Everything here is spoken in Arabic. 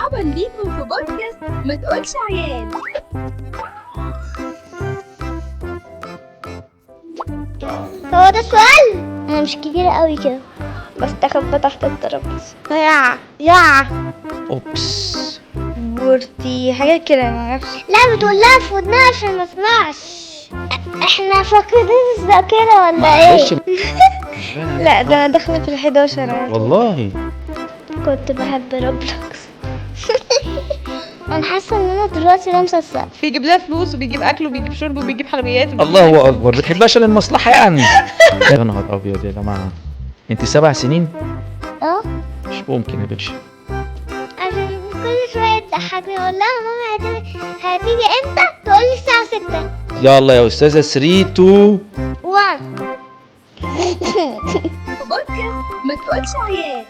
مرحبا بيكم في بودكاست ما تقولش عيال. هو ده السؤال؟ انا مش كتير قوي كده، بس تاخد تحت الترابيزه. يا اوبس. بورتي حاجات كده ما اعرفش. لا بتقول لها في ودنها عشان ما اسمعش. احنا فاقدين الذاكره ولا معلش. ايه؟ لا ده انا دخلت في ال11 والله كنت بحب روبلوكس. انا حاسه ان انا دلوقتي لامسه السقف. بيجيب لها فلوس وبيجيب اكل وبيجيب شرب وبيجيب حلويات الله اكبر، بتحبها عشان المصلحه يعني. يا نهار ابيض يا جماعه، انت 7 سنين؟ اه مش ممكن يا بنتي. عشان كل شويه تضحكني اقول لها ماما هتيجي امتى؟ تقول لي الساعه 6. يلا يا استاذه 3 2 1 في بودكاست ما تقولش عيال.